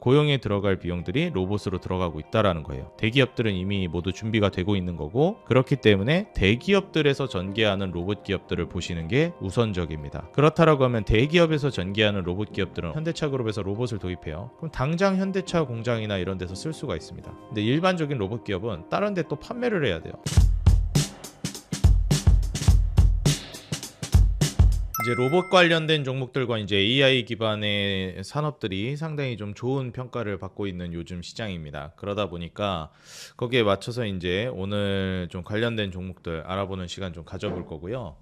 고용에 들어갈 비용들이 로봇으로 들어가고 있다라는 거예요. 대기업들은 이미 모두 준비가 되고 있는 거고, 그렇기 때문에 대기업들에서 전개하는 로봇 기업들을 보시는 게 우선적입니다. 그렇다라고 하면 대기업에서 전개하는 로봇 기업들은 현대차 그룹에서 로봇을 도입해요. 그럼 당장 현대차 공장이나 이런 데서 쓸 수가 있습니다. 근데 일반적인 로봇 기업은 다른 데 또 판매를 해야 돼요. 이제 로봇 관련된 종목들과 이제 AI 기반의 산업들이 상당히 좀 좋은 평가를 받고 있는 요즘 시장입니다. 그러다 보니까 거기에 맞춰서 이제 오늘 좀 관련된 종목들 알아보는 시간 좀 가져볼 거고요.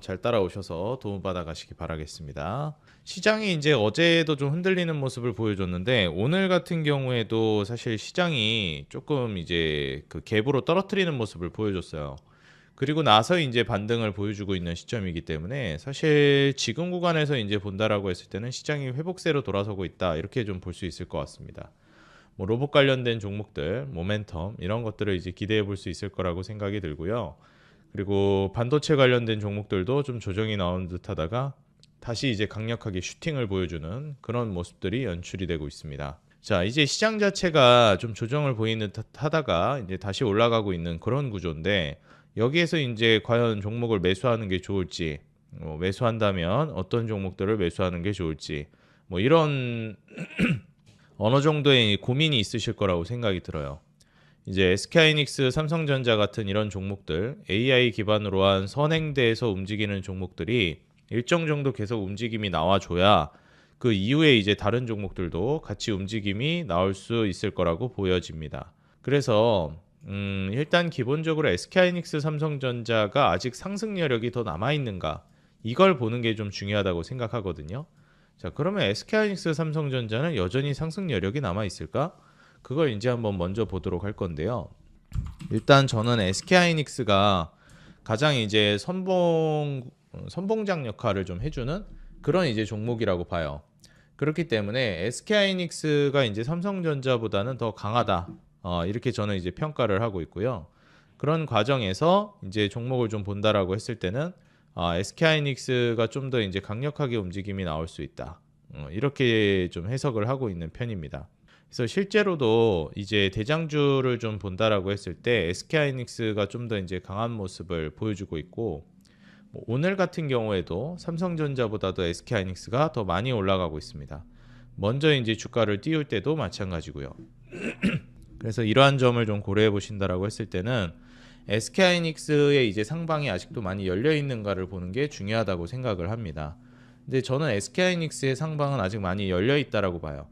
잘 따라오셔서 도움받아 가시기 바라겠습니다. 시장이 이제 어제도 좀 흔들리는 모습을 보여줬는데, 오늘 같은 경우에도 사실 시장이 조금 이제 그 갭으로 떨어뜨리는 모습을 보여줬어요. 그리고 나서 이제 반등을 보여주고 있는 시점이기 때문에 사실 지금 구간에서 이제 본다라고 했을 때는 시장이 회복세로 돌아서고 있다, 이렇게 좀 볼 수 있을 것 같습니다. 뭐 로봇 관련된 종목들, 모멘텀 이런 것들을 이제 기대해 볼 수 있을 거라고 생각이 들고요. 그리고 반도체 관련된 종목들도 좀 조정이 나온 듯 하다가 다시 이제 강력하게 슈팅을 보여주는 그런 모습들이 연출이 되고 있습니다. 자, 이제 시장 자체가 좀 조정을 보이는 듯 하다가 이제 다시 올라가고 있는 그런 구조인데, 여기에서 이제 과연 종목을 매수하는 게 좋을지, 매수한다면 어떤 종목들을 매수하는 게 좋을지, 뭐 이런 어느 정도의 고민이 있으실 거라고 생각이 들어요. 이제 SK하이닉스, 삼성전자 같은 이런 종목들, AI 기반으로 한 선행대에서 움직이는 종목들이 일정 정도 계속 움직임이 나와줘야 그 이후에 이제 다른 종목들도 같이 움직임이 나올 수 있을 거라고 보여집니다. 그래서 일단 기본적으로 SK하이닉스, 삼성전자가 아직 상승 여력이 더 남아있는가, 이걸 보는 게 좀 중요하다고 생각하거든요. 자, 그러면 SK하이닉스, 삼성전자는 여전히 상승 여력이 남아있을까? 그걸 이제 한번 먼저 보도록 할 건데요. 일단 저는 SK하이닉스가 가장 이제 선봉장 역할을 좀 해주는 그런 이제 종목이라고 봐요. 그렇기 때문에 SK하이닉스가 이제 삼성전자보다는 더 강하다, 이렇게 저는 이제 평가를 하고 있고요. 그런 과정에서 이제 종목을 좀 본다라고 했을 때는 SK하이닉스가 좀 더 이제 강력하게 움직임이 나올 수 있다, 이렇게 좀 해석을 하고 있는 편입니다. 그래서 실제로도 이제 대장주를 좀 본다라고 했을 때 SK하이닉스가 좀 더 이제 강한 모습을 보여주고 있고, 오늘 같은 경우에도 삼성전자보다도 SK하이닉스가 더 많이 올라가고 있습니다. 먼저 이제 주가를 띄울 때도 마찬가지고요. 그래서 이러한 점을 좀 고려해 보신다라고 했을 때는 SK하이닉스의 이제 상방이 아직도 많이 열려 있는가를 보는 게 중요하다고 생각을 합니다. 근데 저는 SK하이닉스의 상방은 아직 많이 열려 있다라고 봐요.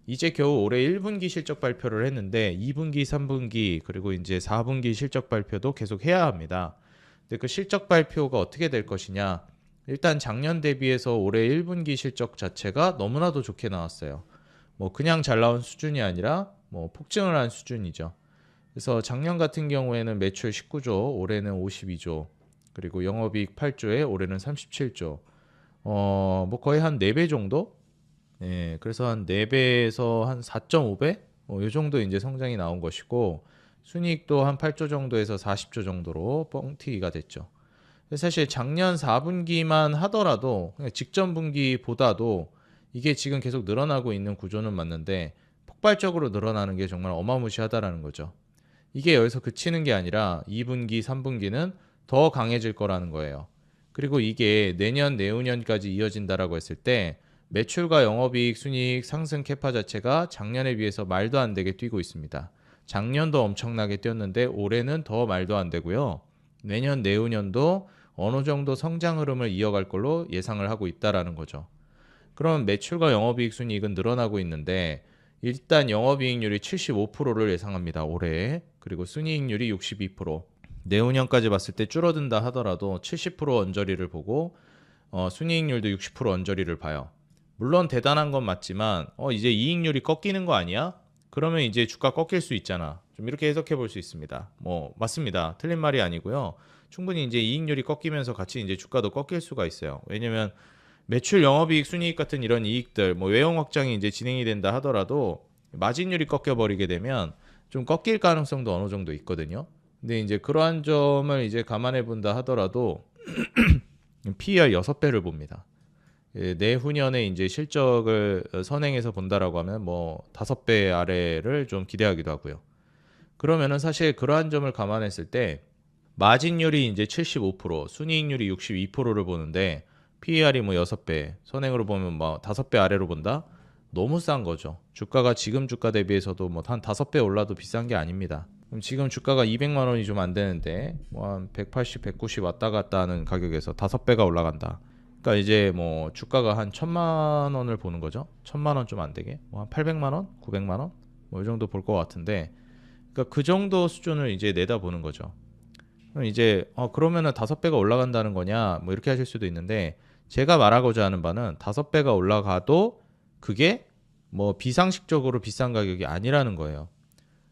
이제 겨우 올해 1분기 실적 발표를 했는데 2분기, 3분기 그리고 이제 4분기 실적 발표도 계속 해야 합니다. 근데 그 실적 발표가 어떻게 될 것이냐? 일단 작년 대비해서 올해 1분기 실적 자체가 너무나도 좋게 나왔어요. 뭐 그냥 잘 나온 수준이 아니라 뭐 폭증을 한 수준이죠. 그래서 작년 같은 경우에는 매출 19조, 올해는 52조, 그리고 영업이익 8조에 올해는 37조. 뭐 거의 한 4배 정도? 예, 그래서 한 4배에서 한 4.5배? 이 정도 이제 성장이 나온 것이고, 순이익도 한 8조 정도에서 40조 정도로 뻥튀기가 됐죠. 사실 작년 4분기만 하더라도 직전 분기보다도 이게 지금 계속 늘어나고 있는 구조는 맞는데 폭발적으로 늘어나는 게 정말 어마무시하다라는 거죠. 이게 여기서 그치는 게 아니라 2분기, 3분기는 더 강해질 거라는 거예요. 그리고 이게 내년, 내후년까지 이어진다라고 했을 때 매출과 영업이익, 순이익 상승 캐파 자체가 작년에 비해서 말도 안 되게 뛰고 있습니다. 작년도 엄청나게 뛰었는데 올해는 더 말도 안 되고요. 내년, 내후년도 어느 정도 성장 흐름을 이어갈 걸로 예상을 하고 있다라는 거죠. 그럼 매출과 영업이익, 순이익은 늘어나고 있는데 일단 영업이익률이 75%를 예상합니다. 올해. 그리고 순이익률이 62%. 내후년까지 봤을 때 줄어든다 하더라도 70% 언저리를 보고 순이익률도 60% 언저리를 봐요. 물론 대단한 건 맞지만 이제 이익률이 꺾이는 거 아니야? 그러면 이제 주가 꺾일 수 있잖아. 좀 이렇게 해석해 볼 수 있습니다. 뭐 맞습니다. 틀린 말이 아니고요. 충분히 이제 이익률이 꺾이면서 같이 이제 주가도 꺾일 수가 있어요. 왜냐면 매출, 영업이익, 순이익 같은 이런 이익들, 뭐 외형 확장이 이제 진행이 된다 하더라도 마진율이 꺾여 버리게 되면 좀 꺾일 가능성도 어느 정도 있거든요. 근데 이제 그러한 점을 이제 감안해 본다 하더라도 PER 6배를 봅니다. 내후년에 이제 실적을 선행해서 본다라고 하면 뭐 5배 아래를 좀 기대하기도 하고요. 그러면은 사실 그러한 점을 감안했을 때 마진율이 이제 75%, 순이익률이 62%를 보는데 PER이 뭐 6배, 선행으로 보면 뭐 5배 아래로 본다? 너무 싼 거죠. 주가가 지금 주가 대비해서도 뭐 한 5배 올라도 비싼 게 아닙니다. 그럼 지금 주가가 200만 원이 좀 안 되는데 뭐 한 180, 190 왔다 갔다 하는 가격에서 5배가 올라간다. 그러니까 이제 뭐 주가가 한 1000만 원을 보는 거죠. 1000만 원 좀 안 되게? 뭐 한 800만 원? 900만 원? 뭐 이 정도 볼 것 같은데 그러니까 그 정도 수준을 이제 내다보는 거죠. 그럼 이제 그러면은 5배가 올라간다는 거냐? 뭐 이렇게 하실 수도 있는데 제가 말하고자 하는 바는 5배가 올라가도 그게 뭐 비상식적으로 비싼 가격이 아니라는 거예요.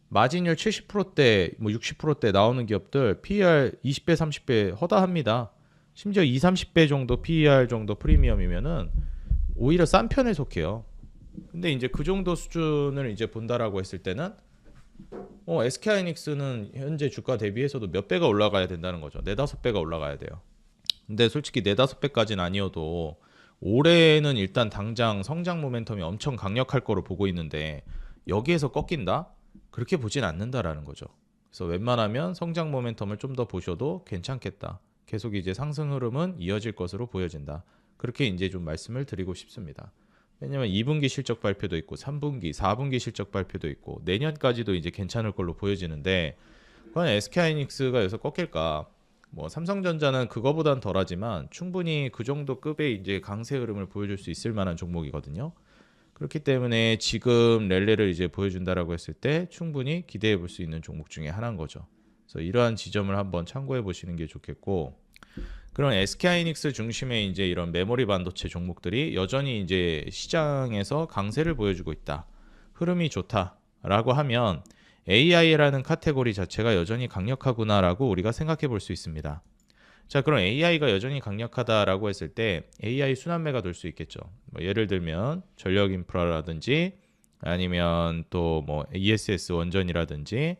마진율 70%대, 뭐 60%대 나오는 기업들 PER 20배, 30배 허다합니다. 심지어 2, 30배 정도 PER 정도 프리미엄이면은 오히려 싼 편에 속해요. 근데 이제 그 정도 수준을 이제 본다라고 했을 때는 SK하이닉스는 현재 주가 대비해서도 몇 배가 올라가야 된다는 거죠. 4, 5배가 올라가야 돼요. 근데 솔직히 4, 5배까지는 아니어도 올해는 일단 당장 성장 모멘텀이 엄청 강력할 거로 보고 있는데 여기에서 꺾인다? 그렇게 보진 않는다라는 거죠. 그래서 웬만하면 성장 모멘텀을 좀 더 보셔도 괜찮겠다. 계속 이제 상승 흐름은 이어질 것으로 보여진다. 그렇게 이제 좀 말씀을 드리고 싶습니다. 왜냐면 2분기 실적 발표도 있고 3분기, 4분기 실적 발표도 있고 내년까지도 이제 괜찮을 걸로 보여지는데 과연 SK하이닉스가 여기서 꺾일까? 뭐 삼성전자는 그거보단 덜하지만 충분히 그 정도 급의 이제 강세 흐름을 보여줄 수 있을 만한 종목이거든요. 그렇기 때문에 지금 랠리를 이제 보여준다라고 했을 때 충분히 기대해 볼 수 있는 종목 중에 하나인 거죠. 그래서 이러한 지점을 한번 참고해 보시는 게 좋겠고, 그런 SK하이닉스 중심의 이제 이런 메모리 반도체 종목들이 여전히 이제 시장에서 강세를 보여주고 있다. 흐름이 좋다라고 하면 AI라는 카테고리 자체가 여전히 강력하구나라고 우리가 생각해 볼 수 있습니다. 자, 그럼 AI가 여전히 강력하다라고 했을 때 AI 순환매가 돌 수 있겠죠. 뭐 예를 들면 전력 인프라라든지 아니면 또 뭐 ESS 원전이라든지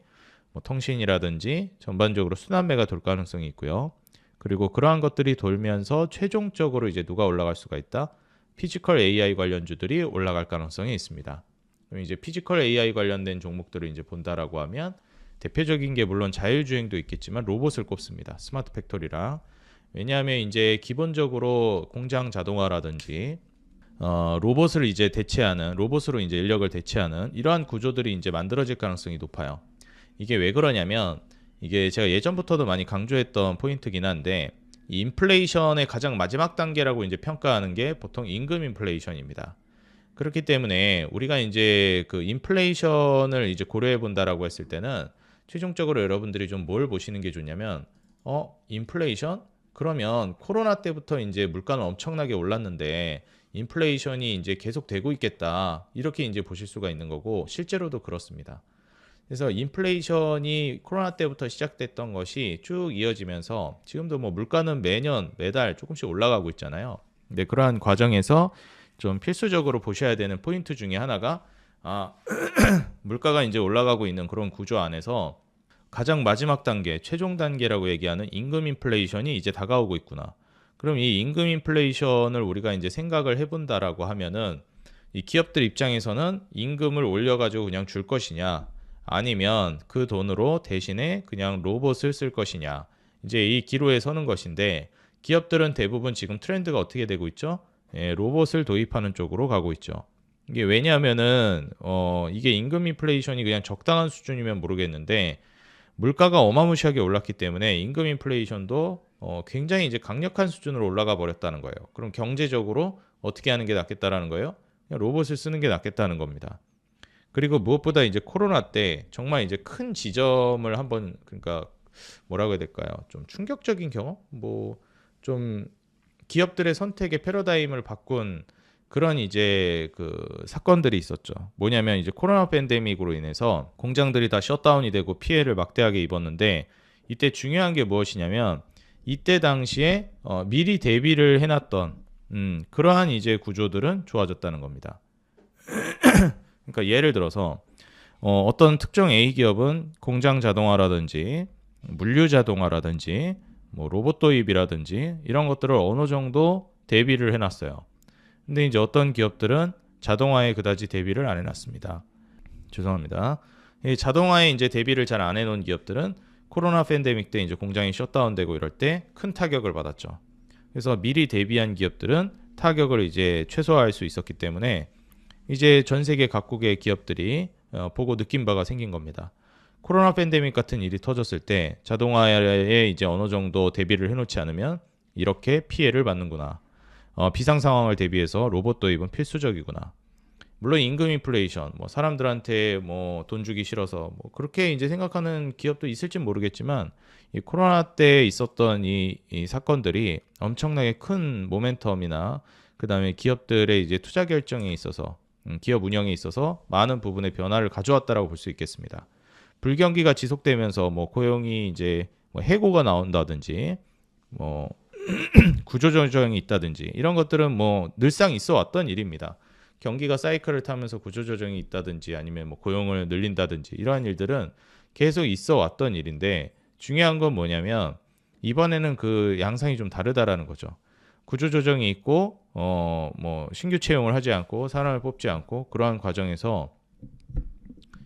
뭐 통신이라든지 전반적으로 순환매가 돌 가능성이 있고요. 그리고 그러한 것들이 돌면서 최종적으로 이제 누가 올라갈 수가 있다? 피지컬 AI 관련주들이 올라갈 가능성이 있습니다. 그럼 이제 피지컬 AI 관련된 종목들을 이제 본다라고 하면 대표적인 게 물론 자율주행도 있겠지만 로봇을 꼽습니다. 스마트 팩토리랑. 왜냐하면 이제 기본적으로 공장 자동화라든지 로봇을 이제 대체하는 로봇으로 이제 인력을 대체하는 이러한 구조들이 이제 만들어질 가능성이 높아요. 이게 왜 그러냐면 이게 제가 예전부터도 많이 강조했던 포인트긴 한데 이 인플레이션의 가장 마지막 단계라고 이제 평가하는 게 보통 임금 인플레이션입니다. 그렇기 때문에 우리가 이제 그 인플레이션을 이제 고려해 본다라고 했을 때는 최종적으로 여러분들이 좀 뭘 보시는 게 좋냐면 인플레이션? 그러면 코로나 때부터 이제 물가는 엄청나게 올랐는데 인플레이션이 이제 계속 되고 있겠다. 이렇게 이제 보실 수가 있는 거고 실제로도 그렇습니다. 그래서 인플레이션이 코로나 때부터 시작됐던 것이 쭉 이어지면서 지금도 뭐 물가는 매년 매달 조금씩 올라가고 있잖아요. 근데 그러한 과정에서 좀 필수적으로 보셔야 되는 포인트 중에 하나가 물가가 이제 올라가고 있는 그런 구조 안에서 가장 마지막 단계, 최종 단계라고 얘기하는 임금 인플레이션이 이제 다가오고 있구나. 그럼 이 임금 인플레이션을 우리가 이제 생각을 해본다라고 하면은 이 기업들 입장에서는 임금을 올려가지고 그냥 줄 것이냐, 아니면 그 돈으로 대신에 그냥 로봇을 쓸 것이냐, 이제 이 기로에 서는 것인데 기업들은 대부분 지금 트렌드가 어떻게 되고 있죠? 로봇을 도입하는 쪽으로 가고 있죠. 이게 왜냐하면은 이게 임금 인플레이션이 그냥 적당한 수준이면 모르겠는데 물가가 어마무시하게 올랐기 때문에 임금 인플레이션도 굉장히 이제 강력한 수준으로 올라가 버렸다는 거예요. 그럼 경제적으로 어떻게 하는 게 낫겠다라는 거예요? 그냥 로봇을 쓰는 게 낫겠다는 겁니다. 그리고 무엇보다 이제 코로나 때 정말 이제 큰 지점을 한번 그러니까 뭐라고 해야 될까요? 좀 충격적인 경험? 뭐 좀 기업들의 선택의 패러다임을 바꾼 그런 이제 그 사건들이 있었죠. 뭐냐면 이제 코로나 팬데믹으로 인해서 공장들이 다 셧다운이 되고 피해를 막대하게 입었는데 이때 중요한 게 무엇이냐면 이때 당시에 미리 대비를 해놨던 그러한 이제 구조들은 좋아졌다는 겁니다. 그러니까 예를 들어서 어떤 특정 A 기업은 공장 자동화라든지 물류 자동화라든지 뭐 로봇 도입이라든지 이런 것들을 어느 정도 대비를 해놨어요. 근데 이제 어떤 기업들은 자동화에 그다지 대비를 안 해놨습니다. 죄송합니다. 이 자동화에 이제 대비를 잘 안 해놓은 기업들은 코로나 팬데믹 때 이제 공장이 셧다운되고 이럴 때 큰 타격을 받았죠. 그래서 미리 대비한 기업들은 타격을 이제 최소화할 수 있었기 때문에 이제 전 세계 각국의 기업들이 보고 느낀 바가 생긴 겁니다. 코로나 팬데믹 같은 일이 터졌을 때 자동화에 이제 어느 정도 대비를 해놓지 않으면 이렇게 피해를 받는구나. 비상 상황을 대비해서 로봇 도입은 필수적이구나. 물론 임금 인플레이션, 뭐 사람들한테 뭐 돈 주기 싫어서 뭐 그렇게 이제 생각하는 기업도 있을진 모르겠지만 이 코로나 때 있었던 이 사건들이 엄청나게 큰 모멘텀이나 그다음에 기업들의 이제 투자 결정에 있어서 기업 운영에 있어서 많은 부분의 변화를 가져왔다라고 볼 수 있겠습니다. 불경기가 지속되면서 뭐 고용이 이제 뭐 해고가 나온다든지 뭐 구조조정이 있다든지 이런 것들은 뭐 늘상 있어 왔던 일입니다. 경기가 사이클을 타면서 구조조정이 있다든지 아니면 뭐 고용을 늘린다든지 이러한 일들은 계속 있어 왔던 일인데 중요한 건 뭐냐면 이번에는 그 양상이 좀 다르다라는 거죠. 구조조정이 있고 뭐 신규 채용을 하지 않고 사람을 뽑지 않고 그러한 과정에서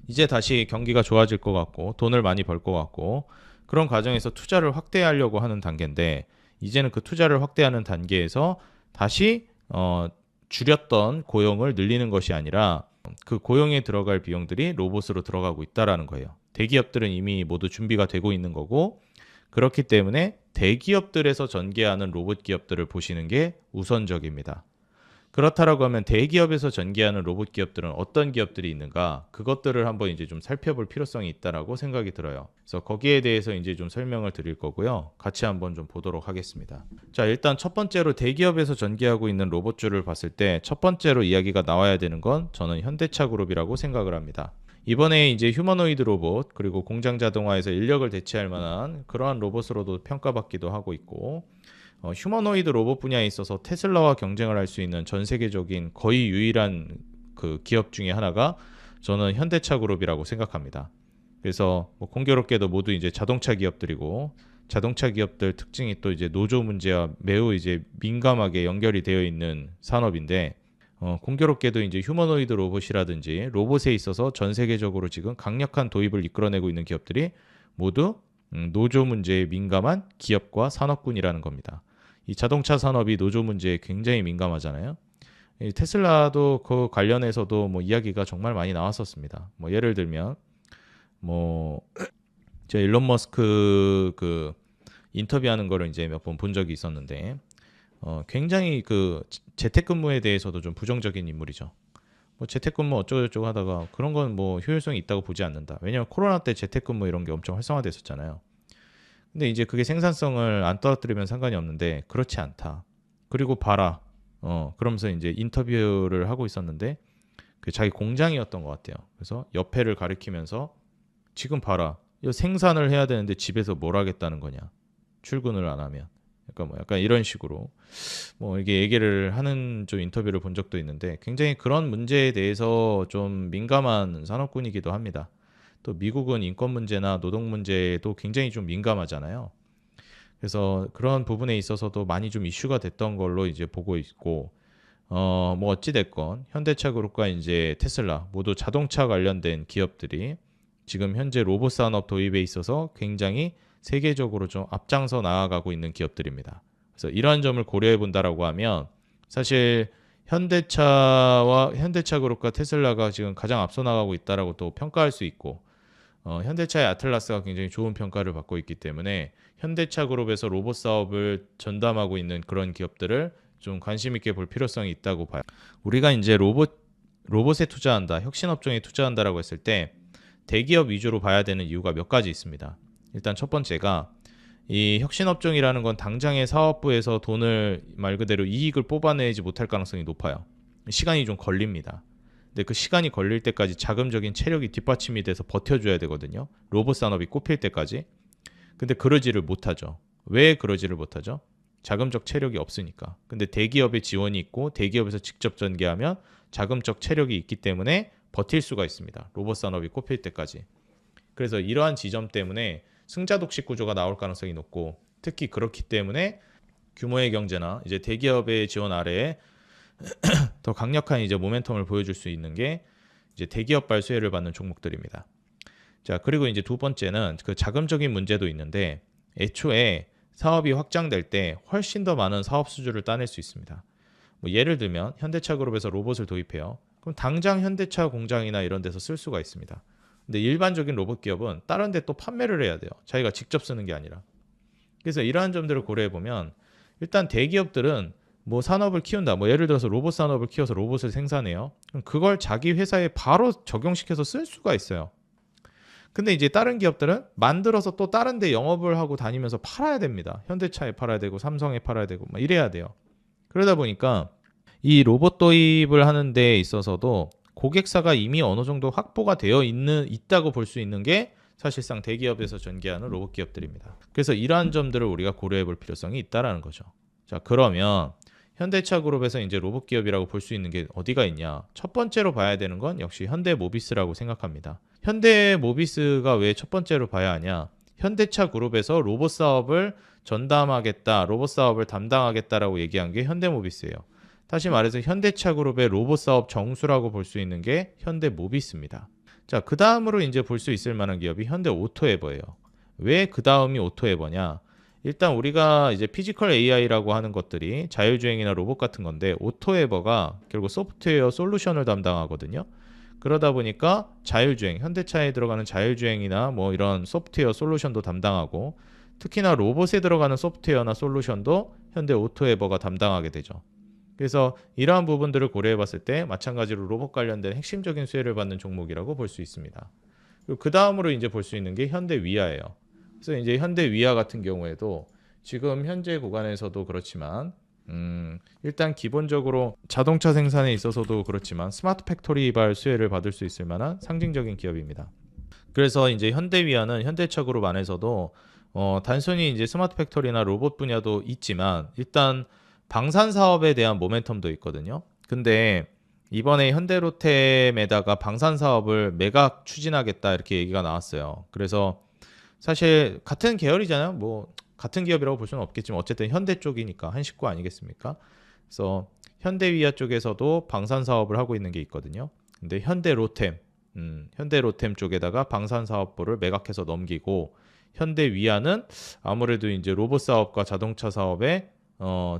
이제 다시 경기가 좋아질 것 같고 돈을 많이 벌 것 같고 그런 과정에서 투자를 확대하려고 하는 단계인데 이제는 그 투자를 확대하는 단계에서 다시 줄였던 고용을 늘리는 것이 아니라 그 고용에 들어갈 비용들이 로봇으로 들어가고 있다라는 거예요. 대기업들은 이미 모두 준비가 되고 있는 거고 그렇기 때문에 대기업들에서 전개하는 로봇 기업들을 보시는 게 우선적입니다. 그렇다라고 하면 대기업에서 전개하는 로봇 기업들은 어떤 기업들이 있는가? 그것들을 한번 이제 좀 살펴볼 필요성이 있다라고 생각이 들어요. 그래서 거기에 대해서 이제 좀 설명을 드릴 거고요. 같이 한번 좀 보도록 하겠습니다. 자, 일단 첫 번째로 대기업에서 전개하고 있는 로봇주를 봤을 때 첫 번째로 이야기가 나와야 되는 건 저는 현대차 그룹이라고 생각을 합니다. 이번에 이제 휴머노이드 로봇 그리고 공장 자동화에서 인력을 대체할 만한 그러한 로봇으로도 평가받기도 하고 있고 휴머노이드 로봇 분야에 있어서 테슬라와 경쟁을 할 수 있는 전 세계적인 거의 유일한 그 기업 중에 하나가 저는 현대차 그룹이라고 생각합니다. 그래서 뭐 공교롭게도 모두 이제 자동차 기업들이고 자동차 기업들 특징이 또 이제 노조 문제와 매우 이제 민감하게 연결이 되어 있는 산업인데 공교롭게도 이제 휴머노이드 로봇이라든지 로봇에 있어서 전 세계적으로 지금 강력한 도입을 이끌어내고 있는 기업들이 모두 노조 문제에 민감한 기업과 산업군이라는 겁니다. 이 자동차 산업이 노조 문제에 굉장히 민감하잖아요. 이 테슬라도 그 관련해서도 뭐 이야기가 정말 많이 나왔었습니다. 뭐 예를 들면 뭐 제가 일론 머스크 그 인터뷰하는 거를 이제 몇 번 본 적이 있었는데 굉장히 그 재택근무에 대해서도 좀 부정적인 인물이죠. 뭐 재택근무 어쩌고저쩌고 하다가 그런 건 뭐 효율성이 있다고 보지 않는다. 왜냐면 코로나 때 재택근무 이런 게 엄청 활성화됐었잖아요. 근데 이제 그게 생산성을 안 떨어뜨리면 상관이 없는데 그렇지 않다. 그리고 봐라. 그러면서 이제 인터뷰를 하고 있었는데 그 자기 공장이었던 것 같아요. 그래서 옆에를 가리키면서 지금 봐라. 이거 생산을 해야 되는데 집에서 뭘 하겠다는 거냐. 출근을 안 하면. 약간 뭐 약간 이런 식으로 뭐 이게 얘기를 하는 좀 인터뷰를 본 적도 있는데 굉장히 그런 문제에 대해서 좀 민감한 산업군이기도 합니다. 또 미국은 인권 문제나 노동 문제에도 굉장히 좀 민감하잖아요. 그래서 그런 부분에 있어서도 많이 좀 이슈가 됐던 걸로 이제 보고 있고, 뭐 어찌 됐건 현대차 그룹과 이제 테슬라 모두 자동차 관련된 기업들이 지금 현재 로봇 산업 도입에 있어서 굉장히 세계적으로 좀 앞장서 나아가고 있는 기업들입니다. 그래서 이러한 점을 고려해 본다라고 하면 사실 현대차 그룹과 테슬라가 지금 가장 앞서 나가고 있다라고 또 평가할 수 있고 현대차의 아틀라스가 굉장히 좋은 평가를 받고 있기 때문에 현대차 그룹에서 로봇 사업을 전담하고 있는 그런 기업들을 좀 관심 있게 볼 필요성이 있다고 봐요. 우리가 이제 로봇에 투자한다, 혁신 업종에 투자한다라고 했을 때 대기업 위주로 봐야 되는 이유가 몇 가지 있습니다. 일단 첫 번째가 이 혁신 업종이라는 건 당장의 사업부에서 돈을 말 그대로 이익을 뽑아내지 못할 가능성이 높아요. 시간이 좀 걸립니다. 근데 그 시간이 걸릴 때까지 자금적인 체력이 뒷받침이 돼서 버텨줘야 되거든요. 로봇 산업이 꼽힐 때까지. 근데 그러지를 못하죠. 왜 그러지를 못하죠? 자금적 체력이 없으니까. 근데 대기업의 지원이 있고 대기업에서 직접 전개하면 자금적 체력이 있기 때문에 버틸 수가 있습니다. 로봇 산업이 꼽힐 때까지. 그래서 이러한 지점 때문에 승자 독식 구조가 나올 가능성이 높고 특히 그렇기 때문에 규모의 경제나 이제 대기업의 지원 아래에 더 강력한 이제 모멘텀을 보여줄 수 있는 게 이제 대기업발 수혜를 받는 종목들입니다. 자, 그리고 이제 두 번째는 그 자금적인 문제도 있는데 애초에 사업이 확장될 때 훨씬 더 많은 사업 수주를 따낼 수 있습니다. 뭐 예를 들면 현대차 그룹에서 로봇을 도입해요. 그럼 당장 현대차 공장이나 이런 데서 쓸 수가 있습니다. 근데 일반적인 로봇 기업은 다른 데 또 판매를 해야 돼요. 자기가 직접 쓰는 게 아니라. 그래서 이러한 점들을 고려해 보면 일단 대기업들은 뭐 산업을 키운다. 뭐 예를 들어서 로봇 산업을 키워서 로봇을 생산해요. 그럼 그걸 자기 회사에 바로 적용시켜서 쓸 수가 있어요. 근데 이제 다른 기업들은 만들어서 또 다른 데 영업을 하고 다니면서 팔아야 됩니다. 현대차에 팔아야 되고 삼성에 팔아야 되고 막 이래야 돼요. 그러다 보니까 이 로봇 도입을 하는 데 있어서도 고객사가 이미 어느 정도 확보가 되어 있다고 볼 수 있는 게 사실상 대기업에서 전개하는 로봇 기업들입니다. 그래서 이러한 점들을 우리가 고려해 볼 필요성이 있다라는 거죠. 자, 그러면 현대차 그룹에서 이제 로봇 기업이라고 볼 수 있는 게 어디가 있냐? 첫 번째로 봐야 되는 건 역시 현대모비스라고 생각합니다. 현대모비스가 왜 첫 번째로 봐야 하냐? 현대차 그룹에서 로봇 사업을 전담하겠다, 로봇 사업을 담당하겠다라고 얘기한 게 현대모비스예요. 다시 말해서 현대차 그룹의 로봇 사업 정수라고 볼 수 있는 게 현대모비스입니다. 자, 그 다음으로 이제 볼 수 있을 만한 기업이 현대오토에버예요. 왜 그 다음이 오토에버냐? 일단 우리가 이제 피지컬 AI라고 하는 것들이 자율주행이나 로봇 같은 건데 오토에버가 결국 소프트웨어 솔루션을 담당하거든요. 그러다 보니까 자율주행, 현대차에 들어가는 자율주행이나 뭐 이런 소프트웨어 솔루션도 담당하고 특히나 로봇에 들어가는 소프트웨어나 솔루션도 현대오토에버가 담당하게 되죠. 그래서 이러한 부분들을 고려해 봤을 때 마찬가지로 로봇 관련된 핵심적인 수혜를 받는 종목이라고 볼 수 있습니다. 그리고 그 다음으로 이제 볼 수 있는 게 현대위아예요. 그래서 이제 현대위아 같은 경우에도 지금 현재 구간에서도 그렇지만 일단 기본적으로 자동차 생산에 있어서도 그렇지만 스마트 팩토리발 수혜를 받을 수 있을 만한 상징적인 기업입니다. 그래서 이제 현대위아는 현대차 그룹 안에서도 단순히 이제 스마트 팩토리나 로봇 분야도 있지만 일단 방산 사업에 대한 모멘텀도 있거든요. 근데 이번에 현대로템에다가 방산 사업을 매각 추진하겠다 이렇게 얘기가 나왔어요. 그래서 사실 같은 계열이잖아요. 뭐 같은 기업이라고 볼 수는 없겠지만 어쨌든 현대 쪽이니까 한 식구 아니겠습니까? 그래서 현대위아 쪽에서도 방산 사업을 하고 있는 게 있거든요. 근데 현대로템 쪽에다가 방산 사업부를 매각해서 넘기고 현대위아는 아무래도 이제 로봇 사업과 자동차 사업에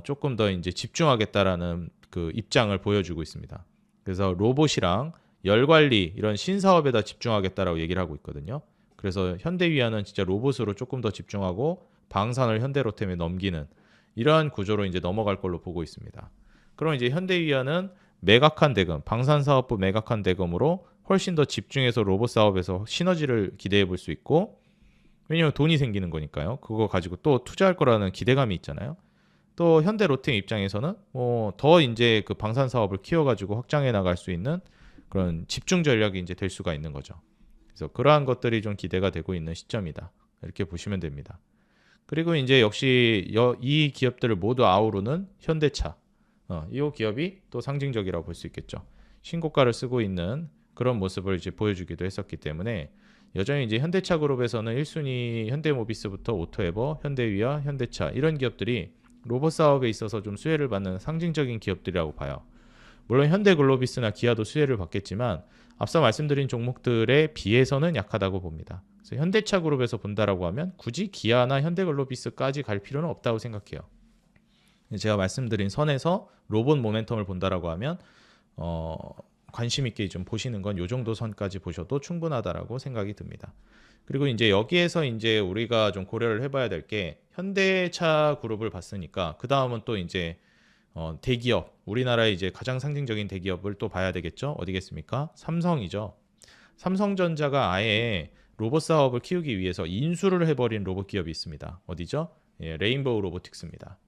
조금 더 이제 집중하겠다라는 그 입장을 보여주고 있습니다. 그래서 로봇이랑 열 관리 이런 신사업에다 집중하겠다라고 얘기를 하고 있거든요. 그래서 현대위아는 진짜 로봇으로 조금 더 집중하고 방산을 현대로템에 넘기는 이러한 구조로 이제 넘어갈 걸로 보고 있습니다. 그럼 이제 현대위아는 매각한 대금, 방산 사업부 매각한 대금으로 훨씬 더 집중해서 로봇 사업에서 시너지를 기대해 볼 수 있고 왜냐면 돈이 생기는 거니까요. 그거 가지고 또 투자할 거라는 기대감이 있잖아요. 또 현대로템 입장에서는 더 이제 그 방산 사업을 키워가지고 확장해 나갈 수 있는 그런 집중 전략이 이제 될 수가 있는 거죠. 그래서 그러한 것들이 좀 기대가 되고 있는 시점이다. 이렇게 보시면 됩니다. 그리고 이제 역시 이 기업들을 모두 아우르는 현대차. 이 기업이 또 상징적이라고 볼 수 있겠죠. 신고가를 쓰고 있는 그런 모습을 이제 보여주기도 했었기 때문에 여전히 이제 현대차 그룹에서는 1순위 현대모비스부터 오토에버, 현대위아, 현대차 이런 기업들이 로봇 사업에 있어서 좀 수혜를 받는 상징적인 기업들이라고 봐요. 물론 현대글로비스나 기아도 수혜를 받겠지만 앞서 말씀드린 종목들에 비해서는 약하다고 봅니다. 그래서 현대차 그룹에서 본다라고 하면 굳이 기아나 현대글로비스까지 갈 필요는 없다고 생각해요. 제가 말씀드린 선에서 로봇 모멘텀을 본다라고 하면 관심 있게 좀 보시는 건 요 정도 선까지 보셔도 충분하다라고 생각이 듭니다. 그리고 이제 여기에서 이제 우리가 좀 고려를 해봐야 될 게 현대차 그룹을 봤으니까 그 다음은 또 이제 대기업, 우리나라의 이제 가장 상징적인 대기업을 또 봐야 되겠죠. 어디겠습니까? 삼성이죠. 삼성전자가 아예 로봇 사업을 키우기 위해서 인수를 해버린 로봇 기업이 있습니다. 어디죠? 예, 레인보우 로보틱스입니다.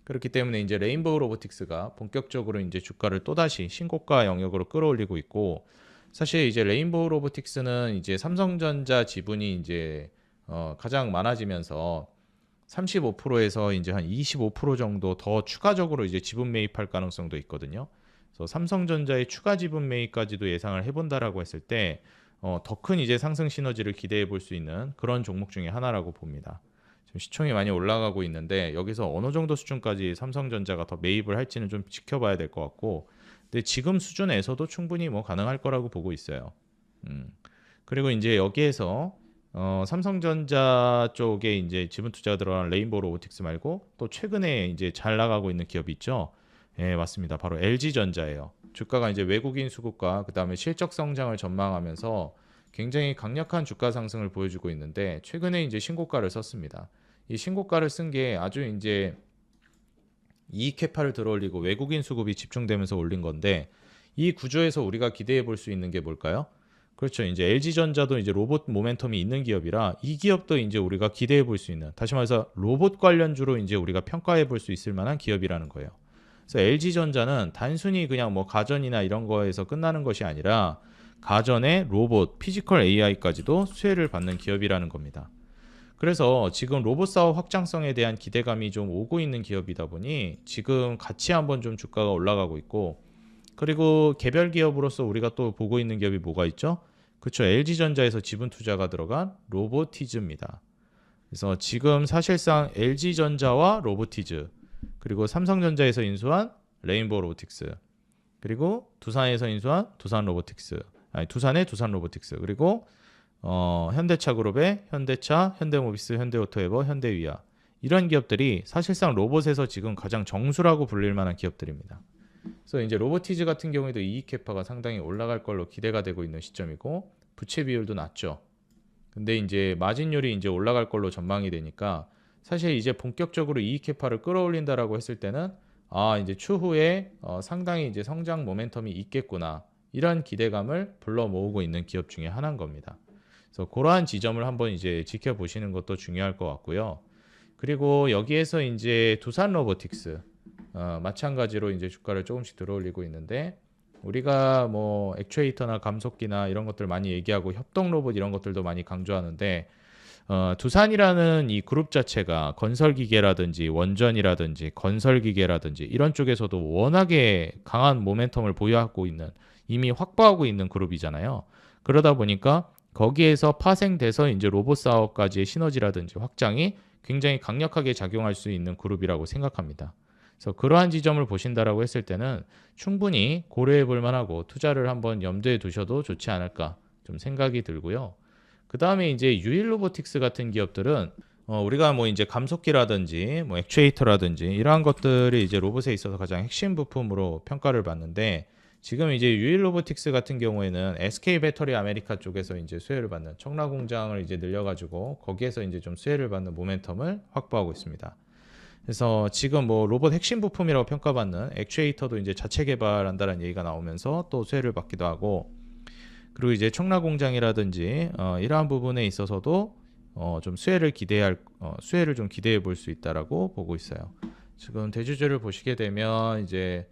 그렇기 때문에 이제 레인보우 로보틱스가 본격적으로 이제 주가를 또다시 신고가 영역으로 끌어올리고 있고 사실 이제 레인보우 로보틱스는 이제 삼성전자 지분이 이제 가장 많아지면서 35%에서 이제 한 25% 정도 더 추가적으로 이제 지분 매입할 가능성도 있거든요. 그래서 삼성전자의 추가 지분 매입까지도 예상을 해본다라고 했을 때 더 큰 이제 상승 시너지를 기대해 볼 수 있는 그런 종목 중에 하나라고 봅니다. 지금 시총이 많이 올라가고 있는데 여기서 어느 정도 수준까지 삼성전자가 더 매입을 할지는 좀 지켜봐야 될 것 같고, 근데 지금 수준에서도 충분히 뭐 가능할 거라고 보고 있어요. 그리고 이제 여기에서 삼성전자 쪽에 이제 지분 투자가 들어간 레인보우 로보틱스 말고 또 최근에 이제 잘 나가고 있는 기업이 있죠. 예, 맞습니다. 바로 LG전자예요. 주가가 이제 외국인 수급과 그다음에 실적 성장을 전망하면서 굉장히 강력한 주가 상승을 보여주고 있는데 최근에 이제 신고가를 썼습니다. 이 신고가를 쓴 게 아주 이제 이익 캐파를 들어올리고 외국인 수급이 집중되면서 올린 건데, 이 구조에서 우리가 기대해 볼 수 있는 게 뭘까요? 그렇죠. 이제 LG전자도 이제 로봇 모멘텀이 있는 기업이라 이 기업도 이제 우리가 기대해 볼 수 있는, 다시 말해서 로봇 관련주로 이제 우리가 평가해 볼 수 있을 만한 기업이라는 거예요. 그래서 LG전자는 단순히 그냥 뭐 가전이나 이런 거에서 끝나는 것이 아니라 가전의 로봇, 피지컬 AI까지도 수혜를 받는 기업이라는 겁니다. 그래서 지금 로봇 사업 확장성에 대한 기대감이 좀 오고 있는 기업이다 보니 지금 같이 한번 좀 주가가 올라가고 있고, 그리고 개별 기업으로서 우리가 또 보고 있는 기업이 뭐가 있죠? 그렇죠. LG전자에서 지분 투자가 들어간 로보티즈입니다. 그래서 지금 사실상 LG전자와 로보티즈, 그리고 삼성전자에서 인수한 레인보우 로보틱스, 그리고 두산에서 인수한 두산 로보틱스, 아니 두산의 두산 로보틱스, 그리고 현대차그룹의 현대차, 현대모비스, 현대오토에버, 현대위아, 이런 기업들이 사실상 로봇에서 지금 가장 정수라고 불릴 만한 기업들입니다. 그래서 이제 로보티즈 같은 경우에도 이익 캐파가 상당히 올라갈 걸로 기대가 되고 있는 시점이고 부채 비율도 낮죠. 근데 이제 마진율이 이제 올라갈 걸로 전망이 되니까 사실 이제 본격적으로 이익 캐파를 끌어올린다라고 했을 때는 이제 추후에 상당히 이제 성장 모멘텀이 있겠구나, 이런 기대감을 불러 모으고 있는 기업 중에 하나인 겁니다. 그래서 그러한 지점을 한번 이제 지켜보시는 것도 중요할 것 같고요. 그리고 여기에서 이제 두산 로보틱스, 마찬가지로 이제 주가를 조금씩 들어올리고 있는데, 우리가 뭐 액추에이터나 감속기나 이런 것들 많이 얘기하고 협동 로봇 이런 것들도 많이 강조하는데, 두산이라는 이 그룹 자체가 건설기계라든지 원전이라든지 건설기계라든지 이런 쪽에서도 워낙에 강한 모멘텀을 보유하고 있는, 이미 확보하고 있는 그룹이잖아요. 그러다 보니까 거기에서 파생돼서 이제 로봇 사업까지의 시너지라든지 확장이 굉장히 강력하게 작용할 수 있는 그룹이라고 생각합니다. 그래서 그러한 지점을 보신다라고 했을 때는 충분히 고려해 볼 만하고 투자를 한번 염두에 두셔도 좋지 않을까 좀 생각이 들고요. 그 다음에 이제 유일 로보틱스 같은 기업들은 우리가 뭐 이제 감속기라든지 뭐 액추에이터라든지 이러한 것들이 이제 로봇에 있어서 가장 핵심 부품으로 평가를 받는데, 지금 이제 유일 로보틱스 같은 경우에는 SK 배터리 아메리카 쪽에서 이제 수혜를 받는, 청라 공장을 이제 늘려가지고 거기에서 이제 좀 수혜를 받는 모멘텀을 확보하고 있습니다. 그래서 지금 뭐 로봇 핵심 부품이라고 평가받는 액추에이터도 이제 자체 개발한다는 얘기가 나오면서 또 수혜를 받기도 하고, 그리고 이제 청라 공장이라든지 이러한 부분에 있어서도 좀 수혜를 좀 기대해 볼 수 있다라고 보고 있어요. 지금 대주주를 보시게 되면 이제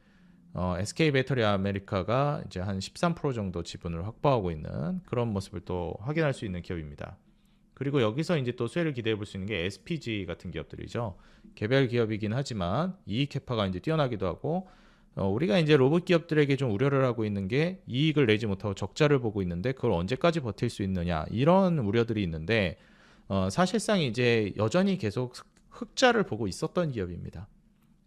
SK 배터리 아메리카가 이제 한 13% 정도 지분을 확보하고 있는 그런 모습을 또 확인할 수 있는 기업입니다. 그리고 여기서 이제 또 수혜를 기대해 볼 수 있는 게 SPG 같은 기업들이죠. 개별 기업이긴 하지만 이익 캐파가 이제 뛰어나기도 하고, 우리가 이제 로봇 기업들에게 좀 우려를 하고 있는 게 이익을 내지 못하고 적자를 보고 있는데 그걸 언제까지 버틸 수 있느냐, 이런 우려들이 있는데, 사실상 이제 여전히 계속 흑자를 보고 있었던 기업입니다.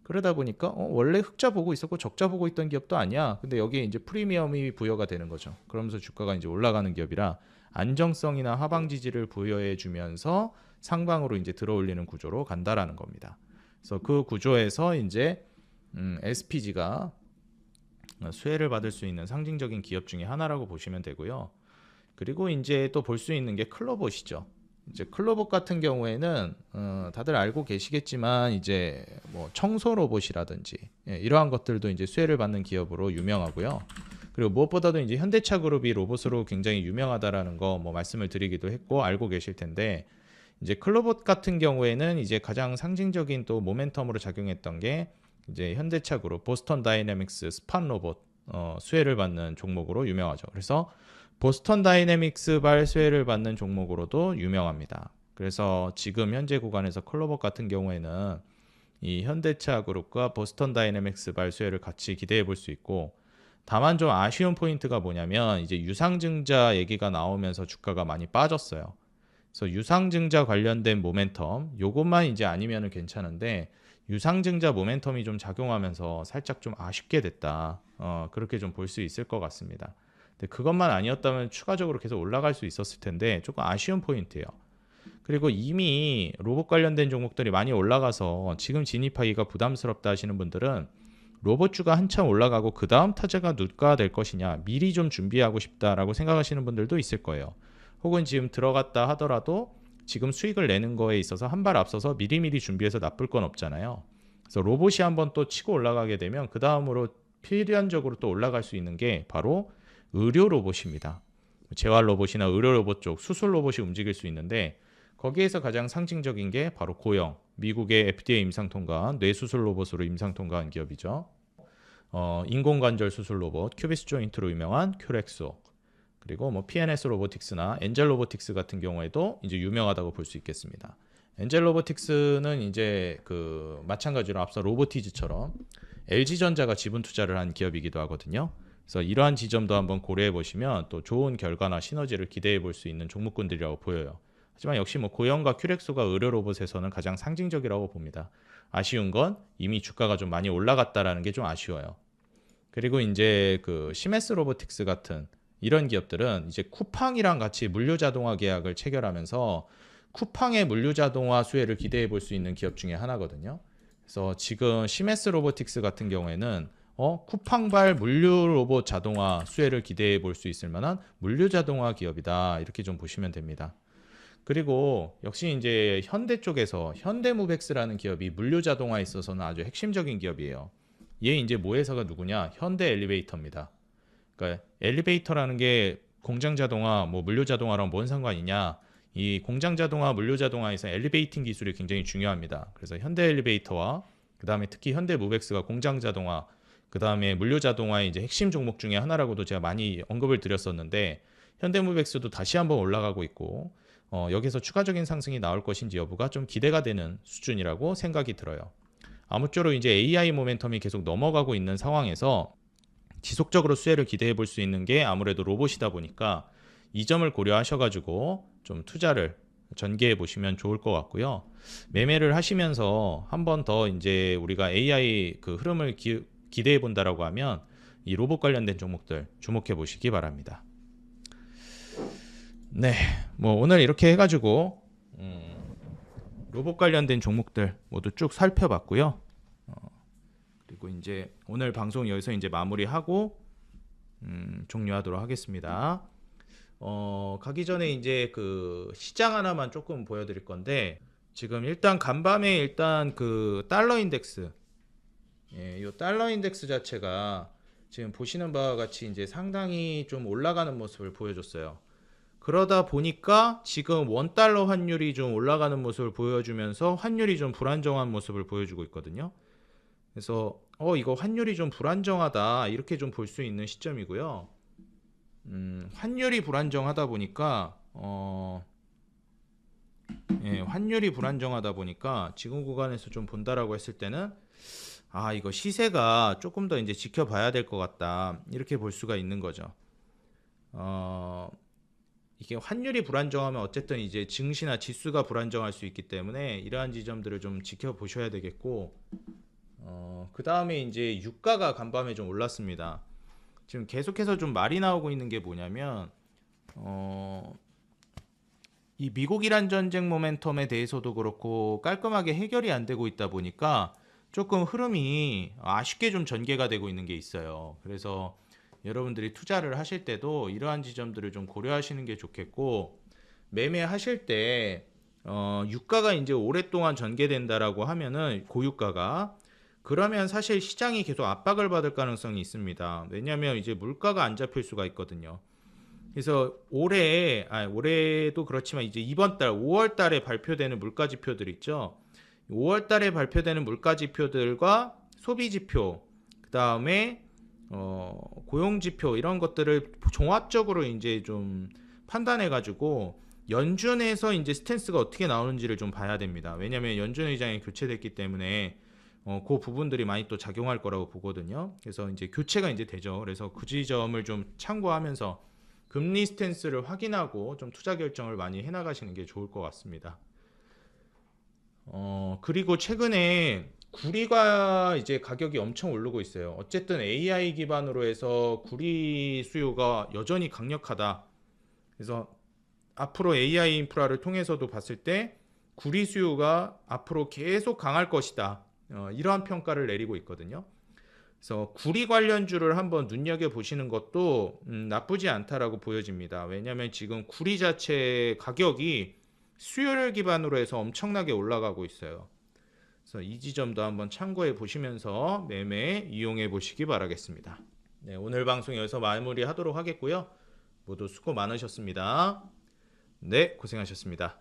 그러다 보니까 원래 흑자 보고 있었고 적자 보고 있던 기업도 아니야. 근데 여기에 이제 프리미엄이 부여가 되는 거죠. 그러면서 주가가 이제 올라가는 기업이라 안정성이나 하방 지지를 부여해 주면서 상방으로 이제 들어올리는 구조로 간다라는 겁니다. 그래서 그 구조에서 이제 SPG가 수혜를 받을 수 있는 상징적인 기업 중에 하나라고 보시면 되고요. 그리고 이제 또 볼 수 있는 게 클로봇이죠. 이제 클로봇 같은 경우에는 다들 알고 계시겠지만 이제 뭐 청소 로봇이라든지 이러한 것들도 이제 수혜를 받는 기업으로 유명하고요. 그리고 무엇보다도 이제 현대차 그룹이 로봇으로 굉장히 유명하다라는 거 뭐 말씀을 드리기도 했고 알고 계실 텐데, 이제 클로봇 같은 경우에는 이제 가장 상징적인 또 모멘텀으로 작용했던 게 이제 현대차 그룹 보스턴 다이내믹스 스판 로봇 수혜를 받는 종목으로 유명하죠. 그래서 보스턴 다이내믹스발 수혜를 받는 종목으로도 유명합니다. 그래서 지금 현재 구간에서 클로봇 같은 경우에는 이 현대차 그룹과 보스턴 다이내믹스발 수혜를 같이 기대해 볼 수 있고, 다만 좀 아쉬운 포인트가 뭐냐면 이제 유상증자 얘기가 나오면서 주가가 많이 빠졌어요. 그래서 유상증자 관련된 모멘텀 요것만 이제 아니면은 괜찮은데 유상증자 모멘텀이 좀 작용하면서 살짝 좀 아쉽게 됐다. 그렇게 좀 볼 수 있을 것 같습니다. 근데 그것만 아니었다면 추가적으로 계속 올라갈 수 있었을 텐데 조금 아쉬운 포인트예요. 그리고 이미 로봇 관련된 종목들이 많이 올라가서 지금 진입하기가 부담스럽다 하시는 분들은 로봇주가 한참 올라가고 그 다음 타자가 누가 될 것이냐 미리 좀 준비하고 싶다라고 생각하시는 분들도 있을 거예요. 혹은 지금 들어갔다 하더라도 지금 수익을 내는 거에 있어서 한 발 앞서서 미리미리 준비해서 나쁠 건 없잖아요. 그래서 로봇이 한번 또 치고 올라가게 되면 그 다음으로 필연적으로 또 올라갈 수 있는 게 바로 의료 로봇입니다. 재활 로봇이나 의료 로봇 쪽 수술 로봇이 움직일 수 있는데 거기에서 가장 상징적인 게 바로 고영, 미국의 FDA 임상 통과한 뇌수술 로봇으로 임상 통과한 기업이죠. 인공관절 수술 로봇 큐비스 조인트로 유명한 큐렉소, 그리고 뭐 PNS 로보틱스나 엔젤 로보틱스 같은 경우에도 이제 유명하다고 볼 수 있겠습니다. 엔젤 로보틱스는 이제 그 마찬가지로 앞서 로보티즈처럼 LG전자가 지분 투자를 한 기업이기도 하거든요. 그래서 이러한 지점도 한번 고려해 보시면 또 좋은 결과나 시너지를 기대해 볼 수 있는 종목군들이라고 보여요. 하지만 역시 뭐 고영과 큐렉소가 의료 로봇에서는 가장 상징적이라고 봅니다. 아쉬운 건 이미 주가가 좀 많이 올라갔다라는 게 좀 아쉬워요. 그리고 이제 그 시메스 로보틱스 같은 이런 기업들은 이제 쿠팡이랑 같이 물류 자동화 계약을 체결하면서 쿠팡의 물류 자동화 수혜를 기대해 볼 수 있는 기업 중에 하나거든요. 그래서 지금 시메스 로보틱스 같은 경우에는 쿠팡발 물류 로봇 자동화 수혜를 기대해 볼 수 있을 만한 물류 자동화 기업이다. 이렇게 좀 보시면 됩니다. 그리고 역시 이제 현대 쪽에서 현대무벡스라는 기업이 물류 자동화에 있어서는 아주 핵심적인 기업이에요. 얘 이제 모회사가 누구냐? 현대 엘리베이터입니다. 그러니까 엘리베이터라는 게 공장 자동화, 뭐 물류 자동화랑 뭔 상관이냐? 이 공장 자동화, 물류 자동화에서 엘리베이팅 기술이 굉장히 중요합니다. 그래서 현대 엘리베이터와 그다음에 특히 현대무벡스가 공장 자동화, 그다음에 물류 자동화의 이제 핵심 종목 중에 하나라고도 제가 많이 언급을 드렸었는데 현대무벡스도 다시 한번 올라가고 있고 여기서 추가적인 상승이 나올 것인지 여부가 좀 기대가 되는 수준이라고 생각이 들어요. 아무쪼록 이제 AI 모멘텀이 계속 넘어가고 있는 상황에서 지속적으로 수혜를 기대해 볼 수 있는 게 아무래도 로봇이다 보니까 이 점을 고려하셔가지고 좀 투자를 전개해 보시면 좋을 것 같고요. 매매를 하시면서 한 번 더 이제 우리가 AI 그 흐름을 기대해 본다라고 하면 이 로봇 관련된 종목들 주목해 보시기 바랍니다. 네, 뭐 오늘 이렇게 해가지고 로봇 관련된 종목들 모두 쭉 살펴봤고요. 그리고 이제 오늘 방송 여기서 이제 마무리하고 종료하도록 하겠습니다. 가기 전에 이제 그 시장 하나만 조금 보여드릴 건데 지금 일단 간밤에 일단 그 달러 인덱스, 이 달러 인덱스 자체가 지금 보시는 바와 같이 이제 상당히 좀 올라가는 모습을 보여줬어요. 그러다 보니까 지금 원달러 환율이 좀 올라가는 모습을 보여주면서 환율이 좀 불안정한 모습을 보여주고 있거든요. 그래서 이거 환율이 좀 불안정하다 이렇게 좀 볼 수 있는 시점이고요. 환율이 불안정하다 보니까 환율이 불안정하다 보니까 지금 구간에서 좀 본다라고 했을 때는 이거 시세가 조금 더 이제 지켜봐야 될 것 같다 이렇게 볼 수가 있는 거죠. 이게 환율이 불안정하면 어쨌든 이제 증시나 지수가 불안정할 수 있기 때문에 이러한 지점들을 좀 지켜보셔야 되겠고, 그 다음에 이제 유가가 간밤에 좀 올랐습니다. 지금 계속해서 좀 말이 나오고 있는 게 뭐냐면 이 미국 이란 전쟁 모멘텀에 대해서도 그렇고 깔끔하게 해결이 안 되고 있다 보니까 조금 흐름이 아쉽게 좀 전개가 되고 있는 게 있어요. 그래서 여러분들이 투자를 하실 때도 이러한 지점들을 좀 고려하시는 게 좋겠고, 매매하실 때 유가가 이제 오랫동안 전개된다라고 하면은 고유가가, 그러면 사실 시장이 계속 압박을 받을 가능성이 있습니다. 왜냐하면 이제 물가가 안 잡힐 수가 있거든요. 그래서 올해도 그렇지만 이제 이번 달 5월 달에 발표되는 물가 지표들 있죠. 5월 달에 발표되는 물가 지표들과 소비 지표, 그다음에 고용 지표 이런 것들을 종합적으로 이제 좀 판단해 가지고 연준에서 이제 스탠스가 어떻게 나오는지를 좀 봐야 됩니다. 왜냐하면 연준 의장이 교체됐기 때문에 그 부분들이 많이 또 작용할 거라고 보거든요. 그래서 이제 교체가 이제 되죠. 그래서 그 지점을 좀 참고하면서 금리 스탠스를 확인하고 좀 투자 결정을 많이 해나가시는 게 좋을 것 같습니다. 그리고 최근에 구리가 이제 가격이 엄청 오르고 있어요. 어쨌든 AI 기반으로 해서 구리 수요가 여전히 강력하다. 그래서 앞으로 AI 인프라를 통해서도 봤을 때 구리 수요가 앞으로 계속 강할 것이다. 이러한 평가를 내리고 있거든요. 그래서 구리 관련주를 한번 눈여겨보시는 것도 나쁘지 않다라고 보여집니다. 왜냐하면 지금 구리 자체 가격이 수요를 기반으로 해서 엄청나게 올라가고 있어요. 그래서 이 지점도 한번 참고해 보시면서 매매 이용해 보시기 바라겠습니다. 네, 오늘 방송 여기서 마무리하도록 하겠고요. 모두 수고 많으셨습니다. 네, 고생하셨습니다.